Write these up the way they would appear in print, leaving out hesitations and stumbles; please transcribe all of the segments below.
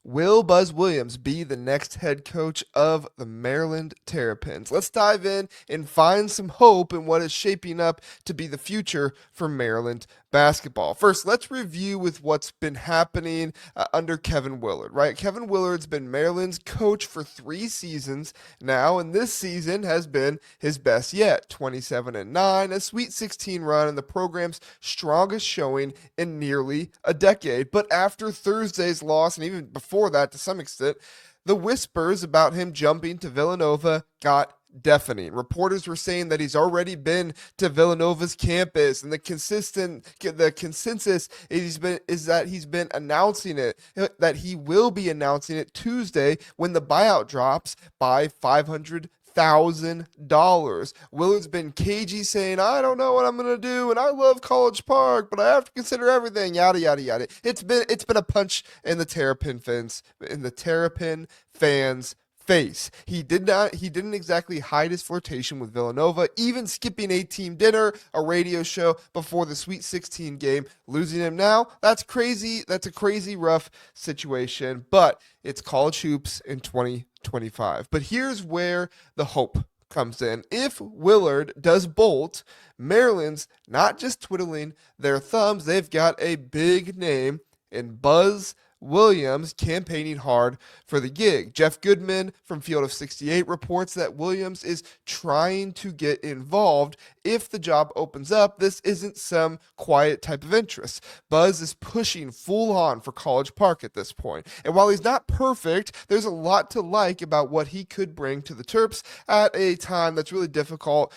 Will Buzz Williams be the next head coach of the Maryland Terrapins? Let's dive in and find some hope in what is shaping up to be the future for Maryland basketball. First, let's review with what's been happening under Kevin Willard, right? Kevin Willard's been Maryland's coach for 3 seasons now, and this season has been his best yet. 27-9, a Sweet 16 run, and the program's strongest showing in nearly a decade. But after Thursday's loss, and even before that to some extent, the whispers about him jumping to Villanova got deafening. Reporters were saying that he's already been to Villanova's campus, and the consensus is that he's been announcing it, that he will be announcing it Tuesday when the buyout drops by $500,000. Willard's been cagey, saying, I don't know what I'm going to do, and I love College Park, but I have to consider everything, yada, yada, yada. It's been a punch in the Terrapin fans' face. He didn't exactly hide his flirtation with Villanova, even skipping a team dinner, a radio show before the Sweet 16 game. Losing him now, that's crazy. That's a crazy rough situation, but it's college hoops in 2025. But here's where the hope comes in. If Willard does bolt, Maryland's not just twiddling their thumbs, they've got a big name in Buzz Williams campaigning hard for the gig. Jeff Goodman from Field of 68 reports that Williams is trying to get involved if the job opens up. This isn't some quiet type of interest. Buzz is pushing full on for College Park at this point. And while he's not perfect, there's a lot to like about what he could bring to the Terps at a time that's really difficult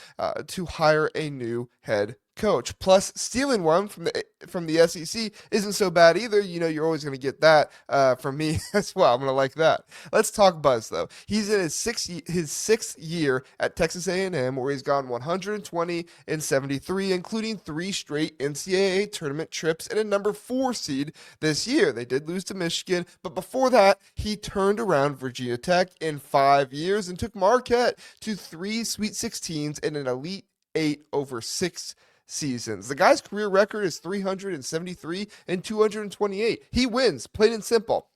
to hire a new head coach. Plus, stealing one from the SEC isn't so bad either. You know, you're always going to get that from me as well. I'm going to like that. Let's talk Buzz though. He's in his sixth year at Texas A&M, where he's gone 120-73, including 3 straight NCAA tournament trips and a number 4 seed this year. They did lose to Michigan, but before that, he turned around Virginia Tech in 5 years and took Marquette to 3 Sweet 16s and an Elite 8 over 6 seasons. The guy's career record is 373 and 228. He wins, plain and simple.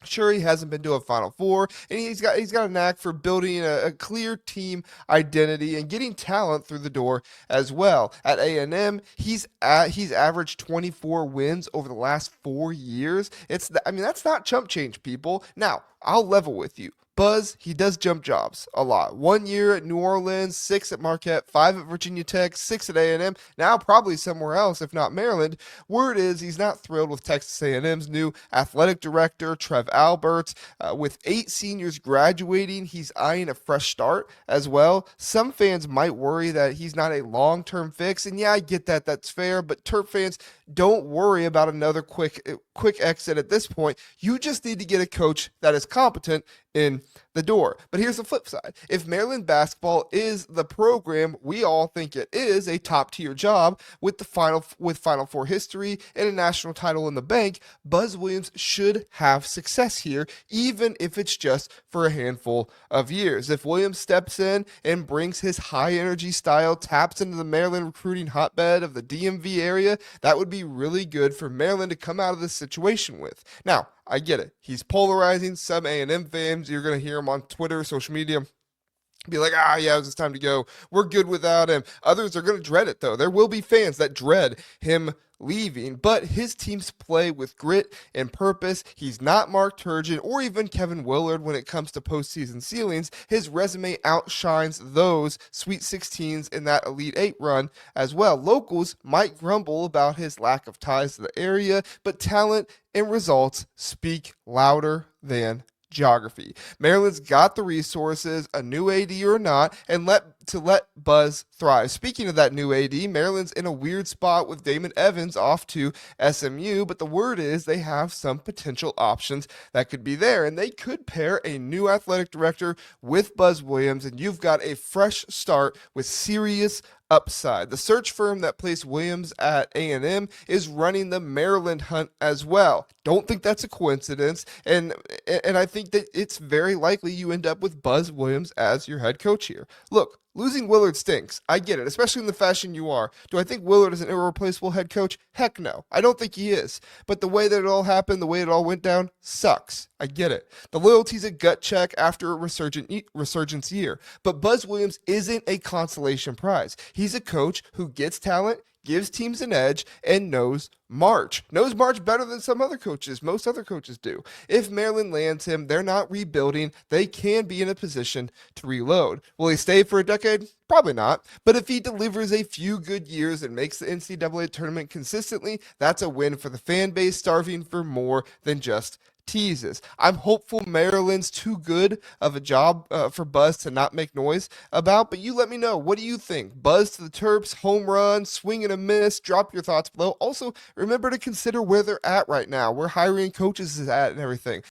Sure, he hasn't been to a Final Four, and he's got a knack for building a clear team identity and getting talent through the door as well. At A&M, he's averaged 24 wins over the last 4 years. That's not chump change, people. Now, I'll level with you. Buzz, he does jump jobs a lot. 1 year at New Orleans, 6 at Marquette, 5 at Virginia Tech, 6 at A&M, now probably somewhere else, if not Maryland. Word is he's not thrilled with Texas A&M's new athletic director, Trev Alberts. With 8 seniors graduating, he's eyeing a fresh start as well. Some fans might worry that he's not a long-term fix, and yeah, I get that. That's fair, but Terp fans, don't worry about another quick exit at this point. You just need to get a coach that is competent in the door. But here's the flip side. If Maryland basketball is the program we all think it is, a top-tier job with Final Four history and a national title in the bank, Buzz Williams should have success here, even if it's just for a handful of years. If Williams steps in and brings his high-energy style, taps into the Maryland recruiting hotbed of the DMV area, that would be really good for Maryland to come out of this situation with. Now, I get it. He's polarizing some A&M fans. You're going to hear him on Twitter, social media, be like, yeah, it's time to go. We're good without him. Others are going to dread it, though. There will be fans that dread him leaving, but his teams play with grit and purpose. He's not Mark Turgeon or even Kevin Willard when it comes to postseason ceilings. His resume outshines those Sweet 16s in that Elite 8 run as well. Locals might grumble about his lack of ties to the area, but talent and results speak louder than geography. Maryland's got the resources, a new AD or not, and let Buzz thrive. Speaking of that new AD, Maryland's in a weird spot with Damon Evans off to SMU, but the word is they have some potential options that could be there, and they could pair a new athletic director with Buzz Williams, and you've got a fresh start with serious upside. The search firm that placed Williams at A&M is running the Maryland hunt as well. Don't think that's a coincidence, and I think that it's very likely you end up with Buzz Williams as your head coach here. Look, Losing Willard stinks. I get it, especially in the fashion you are. Do I think Willard is an irreplaceable head coach? Heck no. I don't think he is. But the way that it all happened, the way it all went down, sucks. I get it. The loyalty's a gut check after a resurgence year. But Buzz Williams isn't a consolation prize. He's a coach who gets talent, gives teams an edge, and knows March. Knows March better than some other coaches. Most other coaches do. If Maryland lands him, they're not rebuilding. They can be in a position to reload. Will he stay for a decade? Probably not. But if he delivers a few good years and makes the NCAA tournament consistently, that's a win for the fan base starving for more than just teases. I'm hopeful Maryland's too good of a job for Buzz to not make noise about, but you let me know. What do you think? Buzz to the Terps, home run, swing and a miss. Drop your thoughts below. Also, remember to consider where they're at right now, where hiring coaches is at and everything.